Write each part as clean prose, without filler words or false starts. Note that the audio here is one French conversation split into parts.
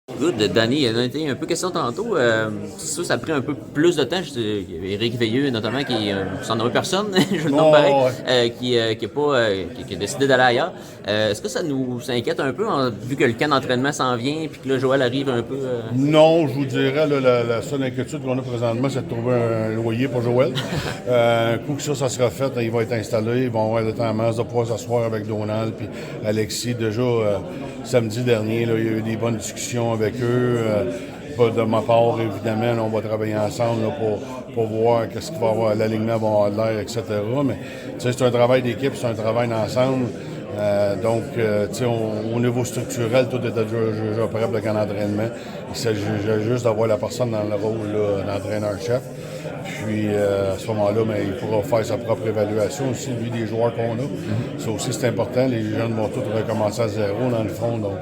Good. Danny, il y a été un peu question tantôt. Ça a pris un peu plus de temps. Éric Veilleux, notamment, qui s'en nomme personne, je le nomme pareil, Non, qui a décidé d'aller ailleurs. Est-ce que ça nous inquiète un peu, vu que le camp d'entraînement s'en vient, puis que là, Joël arrive un peu. non, je vous dirais, là, la seule inquiétude qu'on a présentement, c'est de trouver un loyer pour Joël. Un coup que ça sera fait, il va être installé, ils vont avoir le temps en masse de pouvoir s'asseoir avec Donald puis Alexis. Déjà, samedi dernier, là, il y a eu des bonnes discussions avec eux. Pas de ma part, évidemment, là, on va travailler ensemble là, pour voir qu'est-ce qu'il va avoir, l'alignement va avoir de l'air, etc. Mais c'est un travail d'équipe, c'est un travail d'ensemble. Au niveau structurel, tout est déjà prêt pour le camp d'entraînement. Il s'agit juste d'avoir la personne dans le rôle d'entraîneur-chef. Puis, à ce moment-là, il pourra faire sa propre évaluation aussi, lui, des joueurs qu'on a. Ça aussi, c'est important. Les jeunes vont tous recommencer à zéro, dans le fond. Donc,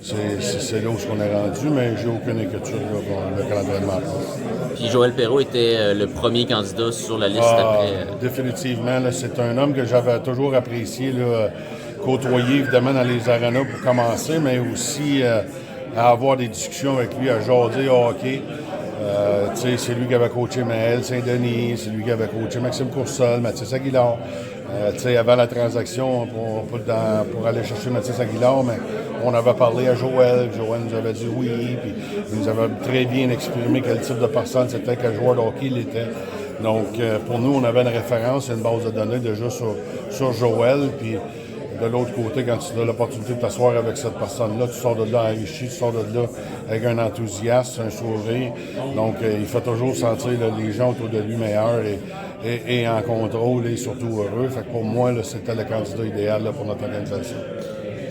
c'est là où on est rendu, mais j'ai aucune inquiétude là, pour le camp d'entraînement. Puis Joël Perrault était le premier candidat sur la liste après. Définitivement, là, c'est un homme que j'avais toujours apprécié, là, côtoyer évidemment dans les arénas pour commencer, mais aussi à avoir des discussions avec lui, à jaser au hockey. C'est lui qui avait coaché Maël Saint-Denis, c'est lui qui avait coaché Maxime Coursol, Mathis Aguilar. Avant la transaction pour aller chercher Mathis Aguilar, mais on avait parlé à Joël. Joël nous avait dit oui, puis il nous avait très bien exprimé quel type de personne c'était, quel joueur de hockey il était. Donc, pour nous, on avait une référence, une base de données déjà sur Joël. Puis, de l'autre côté, quand tu as l'opportunité de t'asseoir avec cette personne-là, tu sors de là enrichi, tu sors de là avec un enthousiasme, un sourire. Donc, il fait toujours sentir là, les gens autour de lui meilleurs et en contrôle et surtout heureux. Fait que pour moi, là, c'était le candidat idéal là, pour notre organisation.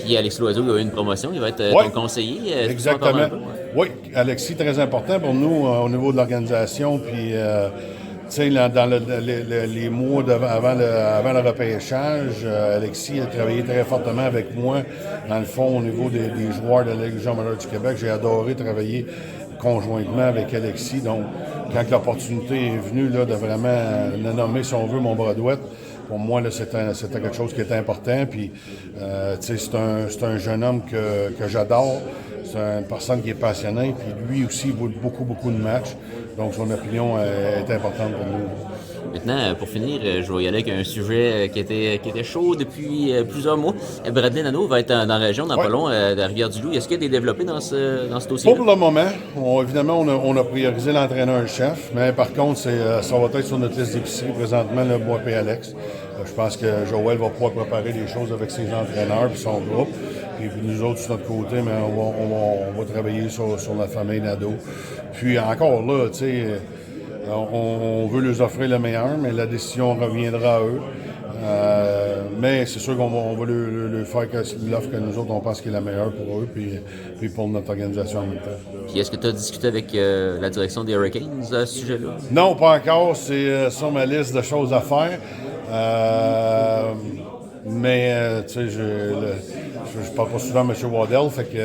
Puis Alexis Loiseau, il a eu une promotion, il va être Oui, ton conseiller. Est-ce que tu peux en parler exactement. un peu? Ouais. Oui, Alexis, très important pour nous au niveau de l'organisation. Puis, tu sais, dans les mois avant le repêchage, Alexis a travaillé très fortement avec moi, dans le fond, au niveau des joueurs de la Légion majeure du Québec. J'ai adoré travailler conjointement avec Alexis. Donc, quand l'opportunité est venue là, de vraiment le nommer, si on veut, mon bras droit, pour moi, là, c'était quelque chose qui était important. Puis, c'est un jeune homme que j'adore. C'est une personne qui est passionnée. Puis, lui aussi, il vaut beaucoup, beaucoup de matchs. Donc, son opinion est importante pour nous. Maintenant, pour finir, je vais y aller avec un sujet qui était chaud depuis plusieurs mois. Bradley Nadeau va être dans la région, dans Oui. pas long, de la Rivière-du-Loup. Est-ce qu'il y a des développés dans ce Pas dossier-là? pour le moment. Évidemment, on a priorisé l'entraîneur-chef, mais par contre, ça va être sur notre liste d'épicerie présentement, le Bois et Alex. Je pense que Joël va pouvoir préparer les choses avec ses entraîneurs et son groupe. Et puis nous autres, sur notre côté, mais on va travailler sur la famille Nadeau. Puis encore là, tu sais, on veut leur offrir le meilleur, mais la décision reviendra à eux. Mais c'est sûr qu'on va leur faire l'offre que nous autres, on pense qui est la meilleure pour eux puis pour notre organisation en même temps. Puis est-ce que tu as discuté avec la direction des Hurricanes à ce sujet-là? Non, pas encore. C'est sur ma liste de choses à faire. Tu sais, je parle pas souvent à M. Waddell, fait que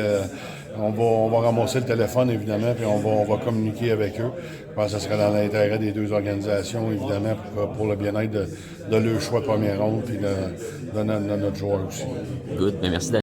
on va ramasser le téléphone, évidemment, puis on va communiquer avec eux. Je pense que ce serait dans l'intérêt des deux organisations, évidemment, pour le bien-être de leur choix de première ronde, puis de notre joueur aussi. Good. Ben merci,